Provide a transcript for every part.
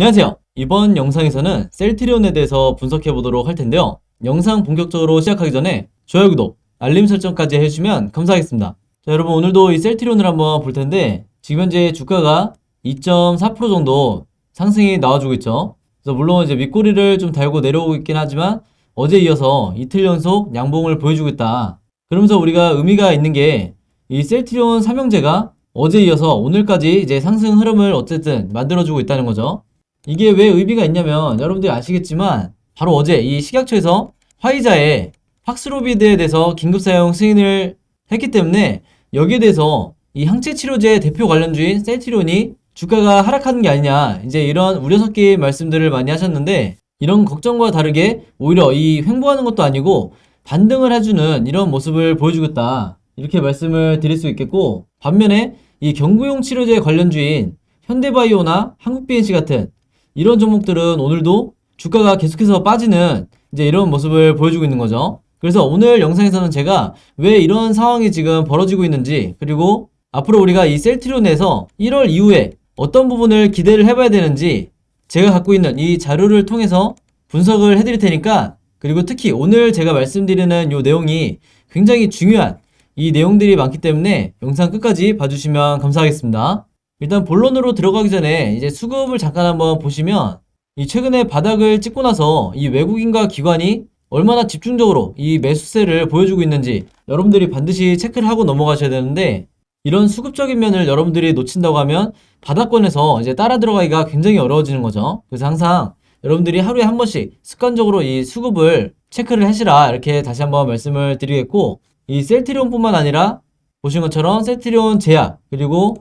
안녕하세요. 이번 영상에서는 셀트리온에 대해서 분석해 보도록 할 텐데요. 영상 본격적으로 시작하기 전에 좋아요, 구독, 알림 설정까지 해주시면 감사하겠습니다. 자, 여러분 오늘도 이 셀트리온을 한번 볼 텐데 지금 현재 주가가 2.4% 정도 상승이 나와주고 있죠. 그래서 물론 이제 윗꼬리를 좀 달고 내려오고 있긴 하지만 어제 이어서 이틀 연속 양봉을 보여주고 있다. 그러면서 우리가 의미가 있는 게 이 셀트리온 삼형제가 어제 이어서 오늘까지 이제 상승 흐름을 어쨌든 만들어주고 있다는 거죠. 이게 왜 의미가 있냐면 여러분들이 아시겠지만 바로 어제 이 식약처에서 화이자의 팍스로비드에 대해서 긴급 사용 승인을 했기 때문에 여기에 대해서 이 항체 치료제 대표 관련주인 셀트리온이 주가가 하락하는 게 아니냐, 이제 이런 우려 섞인 말씀들을 많이 하셨는데, 이런 걱정과 다르게 오히려 이 횡보하는 것도 아니고 반등을 해주는 이런 모습을 보여주고 있다, 이렇게 말씀을 드릴 수 있겠고, 반면에 이 경구용 치료제 관련주인 현대바이오나 한국BNC 같은 이런 종목들은 오늘도 주가가 계속해서 빠지는 이제 이런 모습을 보여주고 있는 거죠. 그래서 오늘 영상에서는 제가 왜 이런 상황이 지금 벌어지고 있는지, 그리고 앞으로 우리가 이 셀트리온에서 1월 이후에 어떤 부분을 기대를 해봐야 되는지 제가 갖고 있는 이 자료를 통해서 분석을 해드릴 테니까, 그리고 특히 오늘 제가 말씀드리는 이 내용이 굉장히 중요한 이 내용들이 많기 때문에 영상 끝까지 봐주시면 감사하겠습니다. 일단 본론으로 들어가기 전에 이제 수급을 잠깐 한번 보시면, 이 최근에 바닥을 찍고 나서 이 외국인과 기관이 얼마나 집중적으로 이 매수세를 보여주고 있는지 여러분들이 반드시 체크를 하고 넘어가셔야 되는데, 이런 수급적인 면을 여러분들이 놓친다고 하면 바닥권에서 이제 따라 들어가기가 굉장히 어려워지는 거죠. 그래서 항상 여러분들이 하루에 한 번씩 습관적으로 이 수급을 체크를 하시라, 이렇게 다시 한번 말씀을 드리겠고, 이 셀트리온뿐만 아니라 보신 것처럼 셀트리온 제약, 그리고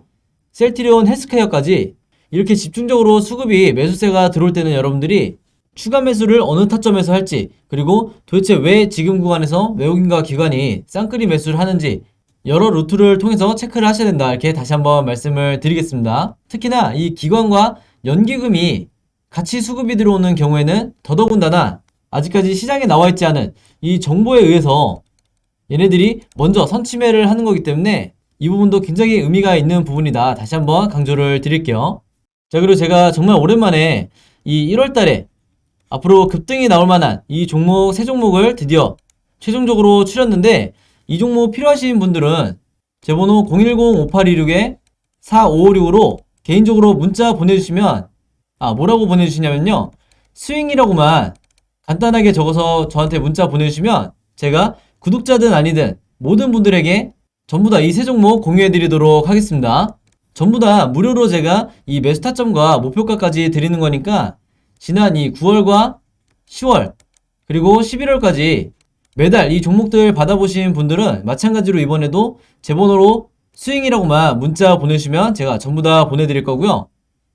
셀트리온 헬스케어까지 이렇게 집중적으로 수급이 매수세가 들어올 때는 여러분들이 추가 매수를 어느 타점에서 할지, 그리고 도대체 왜 지금 구간에서 외국인과 기관이 쌍끌이 매수를 하는지 여러 루트를 통해서 체크를 하셔야 된다, 이렇게 다시 한번 말씀을 드리겠습니다. 특히나 이 기관과 연기금이 같이 수급이 들어오는 경우에는 더더군다나 아직까지 시장에 나와 있지 않은 이 정보에 의해서 얘네들이 먼저 선침해를 하는 거기 때문에 이 부분도 굉장히 의미가 있는 부분이다, 다시 한번 강조를 드릴게요. 자, 그리고 제가 정말 오랜만에 이 1월달에 앞으로 급등이 나올 만한 이 종목 세 종목을 드디어 최종적으로 추렸는데, 이 종목 필요하신 분들은 제 번호 010-5826-4556으로 개인적으로 문자 보내주시면, 뭐라고 보내주시냐면요, 스윙이라고만 간단하게 적어서 저한테 문자 보내주시면 제가 구독자든 아니든 모든 분들에게 전부 다 이 세 종목 공유해 드리도록 하겠습니다. 전부 다 무료로 제가 이 매수 타점과 목표가까지 드리는 거니까 지난 이 9월과 10월 그리고 11월까지 매달 이 종목들 받아보신 분들은 마찬가지로 이번에도 제 번호로 스윙이라고만 문자 보내주시면 제가 전부 다 보내드릴 거고요.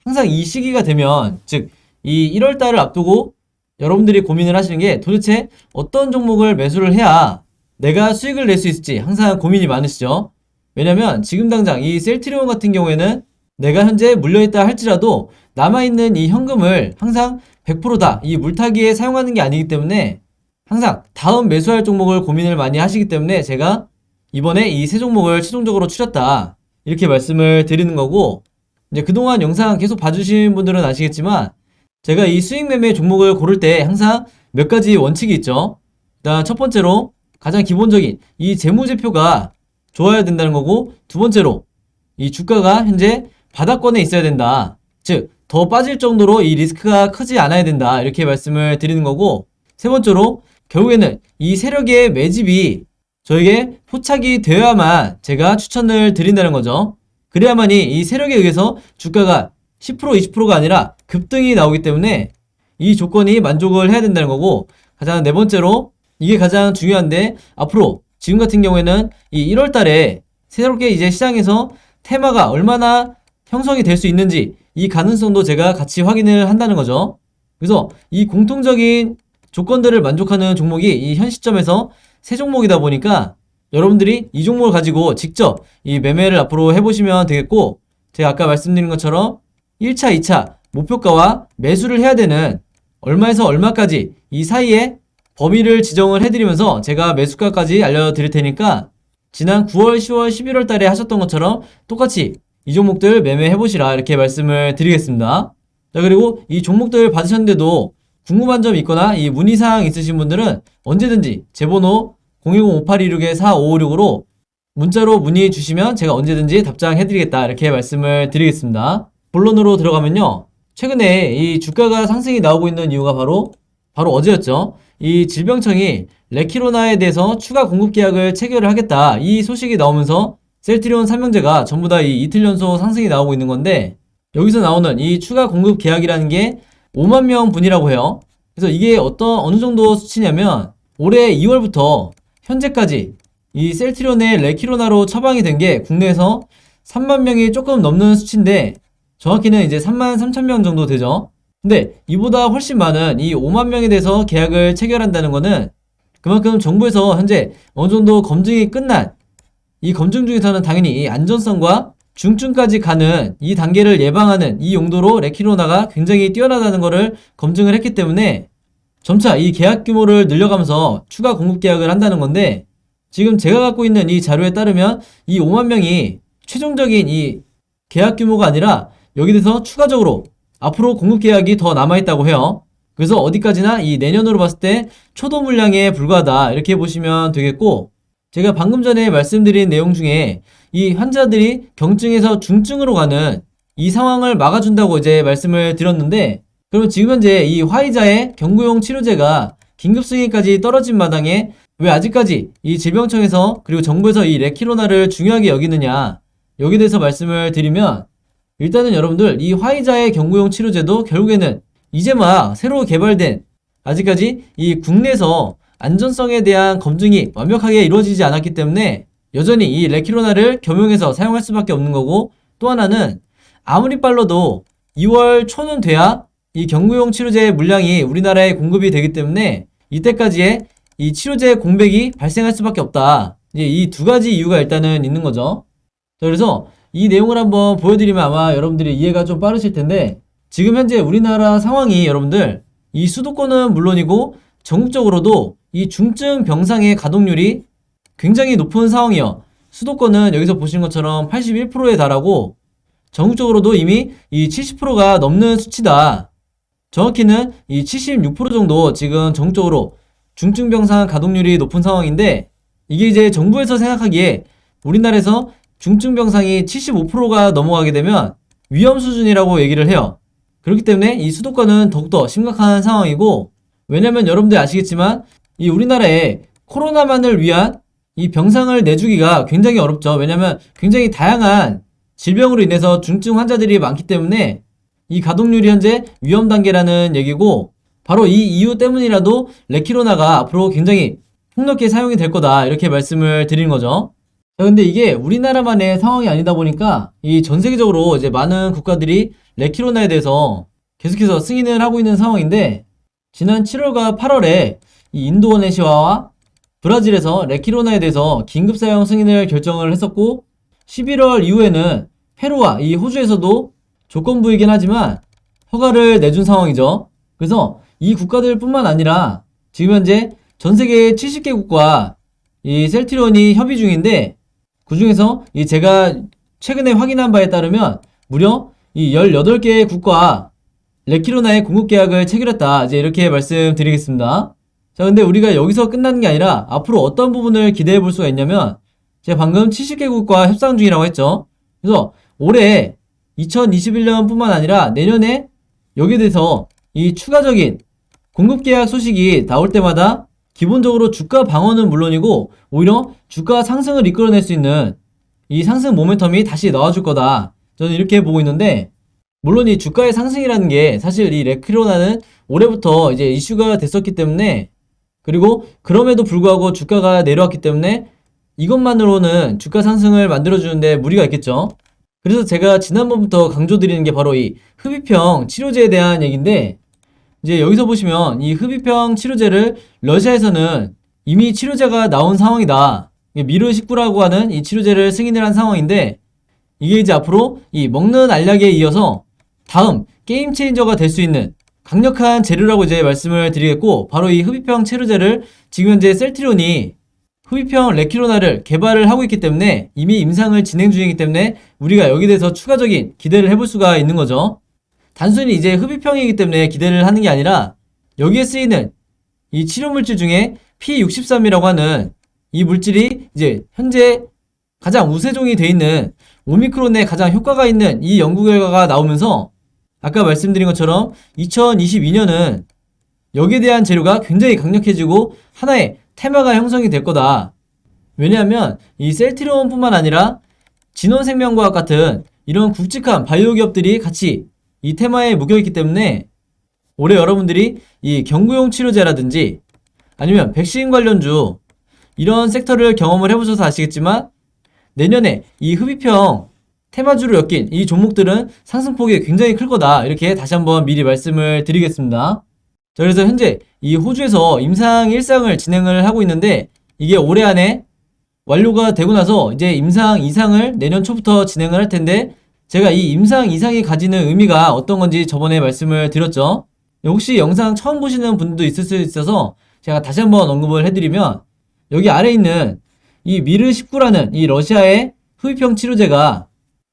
항상 이 시기가 되면, 즉 이 1월달을 앞두고 여러분들이 고민을 하시는 게 도대체 어떤 종목을 매수를 해야 내가 수익을 낼 수 있을지 항상 고민이 많으시죠. 왜냐면 지금 당장 이 셀트리온 같은 경우에는 내가 현재 물려있다 할지라도 남아있는 이 현금을 항상 100%다 이 물타기에 사용하는 게 아니기 때문에 항상 다음 매수할 종목을 고민을 많이 하시기 때문에 제가 이번에 이 세 종목을 최종적으로 추렸다, 이렇게 말씀을 드리는 거고, 이제 그동안 영상 계속 봐주신 분들은 아시겠지만 제가 이 수익 매매 종목을 고를 때 항상 몇 가지 원칙이 있죠. 일단 첫 번째로 가장 기본적인 이 재무제표가 좋아야 된다는 거고, 두 번째로 이 주가가 현재 바닥권에 있어야 된다, 즉 더 빠질 정도로 이 리스크가 크지 않아야 된다, 이렇게 말씀을 드리는 거고, 세 번째로 결국에는 이 세력의 매집이 저에게 포착이 되어야만 제가 추천을 드린다는 거죠. 그래야만이 이 세력에 의해서 주가가 10% 20%가 아니라 급등이 나오기 때문에 이 조건이 만족을 해야 된다는 거고, 가장 네 번째로 이게 가장 중요한데, 앞으로 지금 같은 경우에는 이 1월달에 새롭게 이제 시장에서 테마가 얼마나 형성이 될 수 있는지 이 가능성도 제가 같이 확인을 한다는 거죠. 그래서 이 공통적인 조건들을 만족하는 종목이 이 현 시점에서 세 종목이다 보니까 여러분들이 이 종목을 가지고 직접 이 매매를 앞으로 해보시면 되겠고, 제가 아까 말씀드린 것처럼 1차, 2차 목표가와 매수를 해야 되는 얼마에서 얼마까지 이 사이에 범위를 지정을 해드리면서 제가 매수가까지 알려드릴 테니까 지난 9월, 10월, 11월 달에 하셨던 것처럼 똑같이 이 종목들 매매해보시라, 이렇게 말씀을 드리겠습니다. 자, 그리고 이 종목들 받으셨는데도 궁금한 점 있거나 이 문의사항 있으신 분들은 언제든지 제 번호 010-5826-4556으로 문자로 문의 주시면 제가 언제든지 답장해드리겠다 이렇게 말씀을 드리겠습니다. 본론으로 들어가면요. 최근에 이 주가가 상승이 나오고 있는 이유가 바로 어제였죠. 이 질병청이 레키로나에 대해서 추가 공급 계약을 체결을 하겠다 이 소식이 나오면서 셀트리온 삼형제가 전부 다 이 이틀 연속 상승이 나오고 있는 건데, 여기서 나오는 이 추가 공급 계약이라는 게 5만 명 분이라고 해요. 그래서 이게 어느 정도 수치냐면 올해 2월부터 현재까지 이 셀트리온의 레키로나로 처방이 된 게 국내에서 3만 명이 조금 넘는 수치인데, 정확히는 이제 3만 3천 명 정도 되죠. 근데 이보다 훨씬 많은 이 5만 명에 대해서 계약을 체결한다는 거는 그만큼 정부에서 현재 어느 정도 검증이 끝난, 이 검증 중에서는 당연히 이 안전성과 중증까지 가는 이 단계를 예방하는 이 용도로 레키로나가 굉장히 뛰어나다는 것을 검증을 했기 때문에 점차 이 계약 규모를 늘려가면서 추가 공급 계약을 한다는 건데, 지금 제가 갖고 있는 이 자료에 따르면 이 5만 명이 최종적인 이 계약 규모가 아니라 여기 대해서 추가적으로 앞으로 공급 계약이 더 남아있다고 해요. 그래서 어디까지나 이 내년으로 봤을 때 초도 물량에 불과하다 이렇게 보시면 되겠고, 제가 방금 전에 말씀드린 내용 중에 이 환자들이 경증에서 중증으로 가는 이 상황을 막아준다고 이제 말씀을 드렸는데, 그러면 지금 현재 이 화이자의 경구용 치료제가 긴급 승인까지 떨어진 마당에 왜 아직까지 이 질병청에서 그리고 정부에서 이 레키로나를 중요하게 여기느냐, 여기에 대해서 말씀을 드리면, 일단은 여러분들 이 화이자의 경구용 치료제도 결국에는 이제 막 새로 개발된, 아직까지 이 국내에서 안전성에 대한 검증이 완벽하게 이루어지지 않았기 때문에 여전히 이 레키로나를 겸용해서 사용할 수밖에 없는 거고, 또 하나는 아무리 빨라도 2월 초는 돼야 이 경구용 치료제 물량이 우리나라에 공급이 되기 때문에 이때까지의 이 치료제 공백이 발생할 수밖에 없다. 이제 이 두 가지 이유가 일단은 있는 거죠. 자, 그래서 이 내용을 한번 보여드리면 아마 여러분들이 이해가 좀 빠르실 텐데, 지금 현재 우리나라 상황이 여러분들 이 수도권은 물론이고 전국적으로도 이 중증 병상의 가동률이 굉장히 높은 상황이요. 수도권은 여기서 보시는 것처럼 81%에 달하고 전국적으로도 이미 이 70%가 넘는 수치다. 정확히는 이 76% 정도 지금 전국적으로 중증 병상 가동률이 높은 상황인데, 이게 이제 정부에서 생각하기에 우리나라에서 중증 병상이 75%가 넘어가게 되면 위험 수준이라고 얘기를 해요. 그렇기 때문에 이 수도권은 더욱더 심각한 상황이고, 왜냐면 여러분들 아시겠지만 이 우리나라에 코로나만을 위한 이 병상을 내주기가 굉장히 어렵죠. 왜냐면 굉장히 다양한 질병으로 인해서 중증 환자들이 많기 때문에 이 가동률이 현재 위험 단계라는 얘기고, 바로 이 이유 때문이라도 레키로나가 앞으로 굉장히 폭넓게 사용이 될 거다 이렇게 말씀을 드리는 거죠. 자, 근데 이게 우리나라만의 상황이 아니다 보니까 이 전 세계적으로 이제 많은 국가들이 레키로나에 대해서 계속해서 승인을 하고 있는 상황인데, 지난 7월과 8월에 이 인도네시아와 브라질에서 레키로나에 대해서 긴급 사용 승인을 결정을 했었고, 11월 이후에는 페루와 이 호주에서도 조건부이긴 하지만 허가를 내준 상황이죠. 그래서 이 국가들 뿐만 아니라 지금 현재 전 세계 70개국과 이 셀트리온이 협의 중인데, 그 중에서 이 제가 최근에 확인한 바에 따르면 무려 이 18개의 국가 레키로나의 공급 계약을 체결했다. 이제 이렇게 말씀드리겠습니다. 자, 근데 우리가 여기서 끝나는 게 아니라 앞으로 어떤 부분을 기대해 볼 수가 있냐면, 제가 방금 70개국과 협상 중이라고 했죠. 그래서 올해 2021년 뿐만 아니라 내년에 여기에 대해서 이 추가적인 공급 계약 소식이 나올 때마다 기본적으로 주가 방어는 물론이고 오히려 주가 상승을 이끌어낼 수 있는 이 상승 모멘텀이 다시 나와줄 거다. 저는 이렇게 보고 있는데, 물론 이 주가의 상승이라는 게 사실 이 레키로나는 올해부터 이제 이슈가 됐었기 때문에, 그리고 그럼에도 불구하고 주가가 내려왔기 때문에 이것만으로는 주가 상승을 만들어주는데 무리가 있겠죠. 그래서 제가 지난번부터 강조드리는 게 바로 이 흡입형 치료제에 대한 얘기인데, 이제 여기서 보시면 이 흡입형 치료제를 러시아에서는 이미 치료제가 나온 상황이다. 미르19라고 하는 이 치료제를 승인을 한 상황인데, 이게 이제 앞으로 이 먹는 알약에 이어서 다음 게임 체인저가 될 수 있는 강력한 재료라고 이제 말씀을 드리겠고, 바로 이 흡입형 치료제를 지금 현재 셀트리온이 흡입형 레키로나를 개발을 하고 있기 때문에 이미 임상을 진행 중이기 때문에 우리가 여기에 대해서 추가적인 기대를 해볼 수가 있는 거죠. 단순히 이제 흡입형이기 때문에 기대를 하는 게 아니라 여기에 쓰이는 이 치료 물질 중에 P63이라고 하는 이 물질이 이제 현재 가장 우세종이 돼 있는 오미크론에 가장 효과가 있는 이 연구 결과가 나오면서 아까 말씀드린 것처럼 2022년은 여기에 대한 재료가 굉장히 강력해지고 하나의 테마가 형성이 될 거다. 왜냐하면 이 셀트리온뿐만 아니라 진원생명과학 같은 이런 굵직한 바이오 기업들이 같이 이 테마에 묶여있기 때문에 올해 여러분들이 이 경구용 치료제라든지 아니면 백신 관련주 이런 섹터를 경험을 해보셔서 아시겠지만 내년에 이 흡입형 테마주로 엮인 이 종목들은 상승폭이 굉장히 클 거다. 이렇게 다시 한번 미리 말씀을 드리겠습니다. 자, 그래서 현재 이 호주에서 임상 1상을 진행을 하고 있는데 이게 올해 안에 완료가 되고 나서 이제 임상 2상을 내년 초부터 진행을 할 텐데 제가 이 임상 2상이 가지는 의미가 어떤 건지 저번에 말씀을 드렸죠. 혹시 영상 처음 보시는 분들도 있을 수 있어서 제가 다시 한번 언급을 해드리면 여기 아래 있는 이 미르19라는 이 러시아의 흡입형 치료제가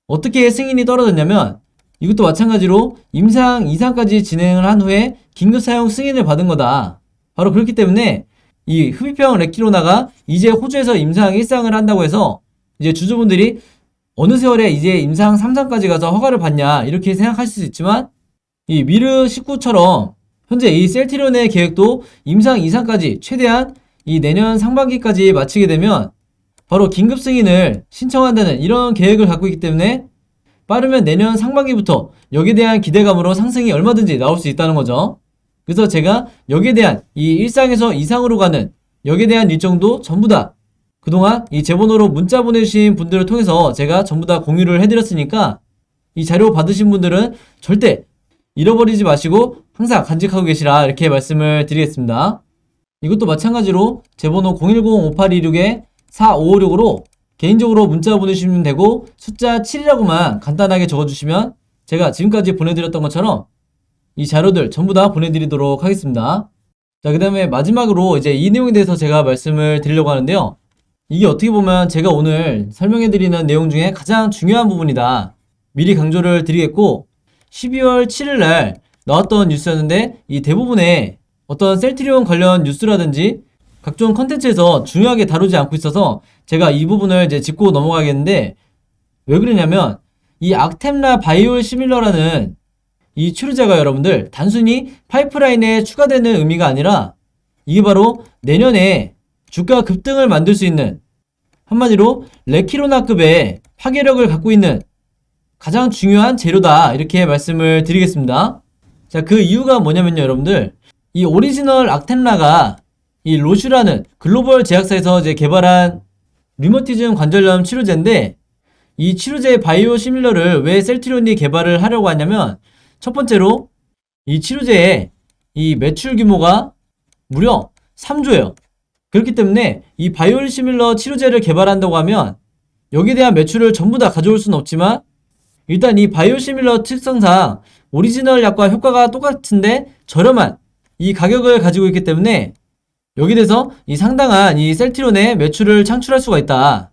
어떻게 승인이 떨어졌냐면 이것도 마찬가지로 임상 2상까지 진행을 한 후에 긴급 사용 승인을 받은 거다. 바로 그렇기 때문에 이 흡입형 레키로나가 이제 호주에서 임상 1상을 한다고 해서 이제 주주분들이 어느 세월에 이제 임상 3상까지 가서 허가를 받냐 이렇게 생각하실 수 있지만 이 미르19처럼 현재 이 셀트리온의 계획도 임상 2상까지 최대한 이 내년 상반기까지 마치게 되면 바로 긴급 승인을 신청한다는 이런 계획을 갖고 있기 때문에 빠르면 내년 상반기부터 여기에 대한 기대감으로 상승이 얼마든지 나올 수 있다는 거죠. 그래서 제가 여기에 대한 이 1상에서 2상으로 가는 여기에 대한 일정도 전부 다 그동안 이 제 번호로 문자 보내주신 분들을 통해서 제가 전부 다 공유를 해드렸으니까 이 자료 받으신 분들은 절대 잃어버리지 마시고 항상 간직하고 계시라 이렇게 말씀을 드리겠습니다. 이것도 마찬가지로 제 번호 010-5826-4556으로 개인적으로 문자 보내주시면 되고 숫자 7이라고만 간단하게 적어주시면 제가 지금까지 보내드렸던 것처럼 이 자료들 전부 다 보내드리도록 하겠습니다. 자, 그 다음에 마지막으로 이제 이 내용에 대해서 제가 말씀을 드리려고 하는데요. 이게 어떻게 보면 제가 오늘 설명해드리는 내용 중에 가장 중요한 부분이다. 미리 강조를 드리겠고 12월 7일 날 나왔던 뉴스였는데 이 대부분의 어떤 셀트리온 관련 뉴스라든지 각종 컨텐츠에서 중요하게 다루지 않고 있어서 제가 이 부분을 이제 짚고 넘어가겠는데 왜 그러냐면 이 악템라 바이올 시밀러라는 이 치료제가 여러분들 단순히 파이프라인에 추가되는 의미가 아니라 이게 바로 내년에 주가 급등을 만들 수 있는 한마디로 레키로나급의 파괴력을 갖고 있는 가장 중요한 재료다 이렇게 말씀을 드리겠습니다. 자, 그 이유가 뭐냐면요 여러분들 이 오리지널 악템라가 이 로슈라는 글로벌 제약사에서 이제 개발한 류머티즘 관절염 치료제인데 이 치료제 바이오 시밀러를 왜 셀트리온이 개발을 하려고 하냐면 첫 번째로 이 치료제의 이 매출 규모가 무려 3조예요. 그렇기 때문에 이 바이오 시밀러 치료제를 개발한다고 하면 여기에 대한 매출을 전부 다 가져올 수는 없지만 일단 이 바이오 시밀러 특성상 오리지널 약과 효과가 똑같은데 저렴한 이 가격을 가지고 있기 때문에 여기 대해서 이 상당한 이 셀트리온의 매출을 창출할 수가 있다.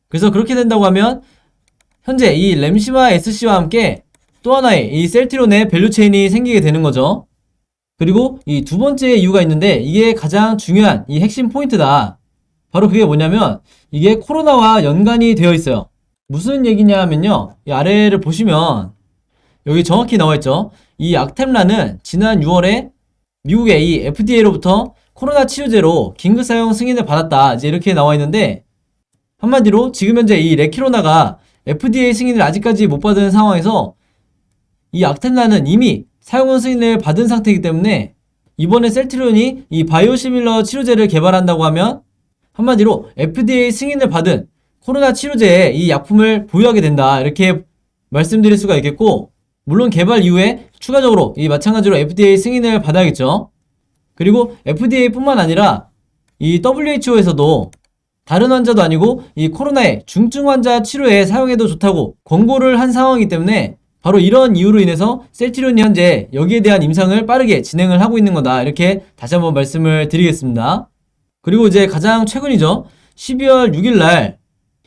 그래서 그렇게 된다고 하면 현재 이 램시마 SC와 함께 또 하나의 이 셀트리온의 밸류체인이 생기게 되는 거죠. 그리고 이 두 번째 이유가 있는데 이게 가장 중요한 이 핵심 포인트다. 바로 그게 뭐냐면 이게 코로나와 연관이 되어 있어요. 무슨 얘기냐 하면요. 이 아래를 보시면 여기 정확히 나와 있죠. 이 악템라는 지난 6월에 미국의 이 FDA로부터 코로나 치료제로 긴급 사용 승인을 받았다. 이제 이렇게 나와 있는데 한마디로 지금 현재 이 레키로나가 FDA 승인을 아직까지 못 받은 상황에서 이 악템라는 이미 사용 승인을 받은 상태이기 때문에 이번에 셀트리온이 이 바이오시밀러 치료제를 개발한다고 하면 한마디로 FDA 승인을 받은 코로나 치료제에 이 약품을 보유하게 된다. 이렇게 말씀드릴 수가 있겠고 물론 개발 이후에 추가적으로 이 마찬가지로 FDA 승인을 받아야겠죠. 그리고 FDA뿐만 아니라 이 WHO에서도 다른 환자도 아니고 이 코로나의 중증 환자 치료에 사용해도 좋다고 권고를 한 상황이기 때문에 바로 이런 이유로 인해서 셀트리온이 현재 여기에 대한 임상을 빠르게 진행을 하고 있는 거다. 이렇게 다시 한번 말씀을 드리겠습니다. 그리고 이제 가장 최근이죠. 12월 6일 날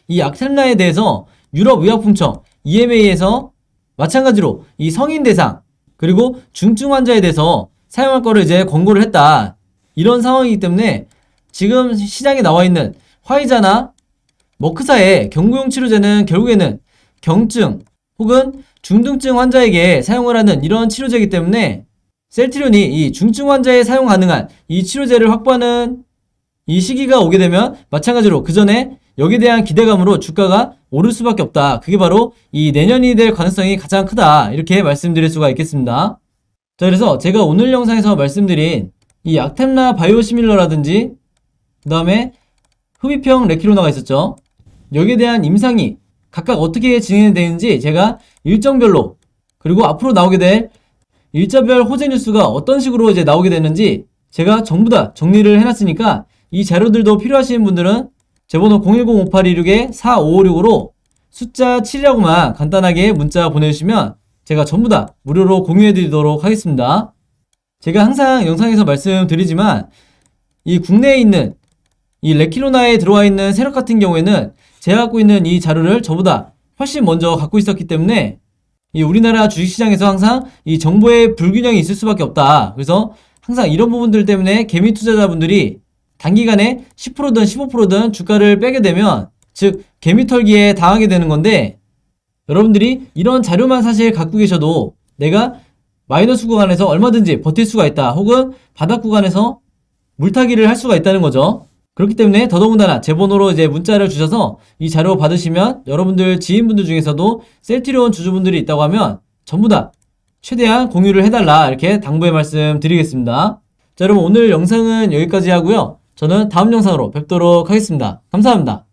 이 악템라에 대해서 유럽의약품청 EMA에서 마찬가지로 이 성인 대상 그리고 중증 환자에 대해서 사용할 거를 이제 권고를 했다. 이런 상황이기 때문에 지금 시장에 나와 있는 화이자나 머크사의 경구용 치료제는 결국에는 경증 혹은 중등증 환자에게 사용을 하는 이런 치료제이기 때문에 셀트리온이 이 중증 환자에 사용 가능한 이 치료제를 확보하는 이 시기가 오게 되면 마찬가지로 그 전에 여기에 대한 기대감으로 주가가 오를 수밖에 없다. 그게 바로 이 내년이 될 가능성이 가장 크다. 이렇게 말씀드릴 수가 있겠습니다. 자, 그래서 제가 오늘 영상에서 말씀드린 이 악템라 바이오시밀러라든지 그 다음에 흡입형 레키로나가 있었죠. 여기에 대한 임상이 각각 어떻게 진행되는지 제가 일정별로 그리고 앞으로 나오게 될 일자별 호재 뉴스가 어떤 식으로 이제 나오게 되는지 제가 전부 다 정리를 해놨으니까 이 자료들도 필요하신 분들은 제 번호 010-5826-4556으로 숫자 7이라고만 간단하게 문자 보내주시면 제가 전부 다 무료로 공유해드리도록 하겠습니다. 제가 항상 영상에서 말씀드리지만 이 국내에 있는 이 레키로나에 들어와 있는 세력 같은 경우에는 제가 갖고 있는 이 자료를 저보다 훨씬 먼저 갖고 있었기 때문에 이 우리나라 주식시장에서 항상 이 정보의 불균형이 있을 수밖에 없다. 그래서 항상 이런 부분들 때문에 개미 투자자분들이 단기간에 10%든 15%든 주가를 빼게 되면 즉 개미 털기에 당하게 되는 건데 여러분들이 이런 자료만 사실 갖고 계셔도 내가 마이너스 구간에서 얼마든지 버틸 수가 있다. 혹은 바닥 구간에서 물타기를 할 수가 있다는 거죠. 그렇기 때문에 더더군다나 제 번호로 이제 문자를 주셔서 이 자료 받으시면 여러분들 지인분들 중에서도 셀트리온 주주분들이 있다고 하면 전부 다 최대한 공유를 해달라 이렇게 당부의 말씀 드리겠습니다. 자, 여러분 오늘 영상은 여기까지 하고요. 저는 다음 영상으로 뵙도록 하겠습니다. 감사합니다.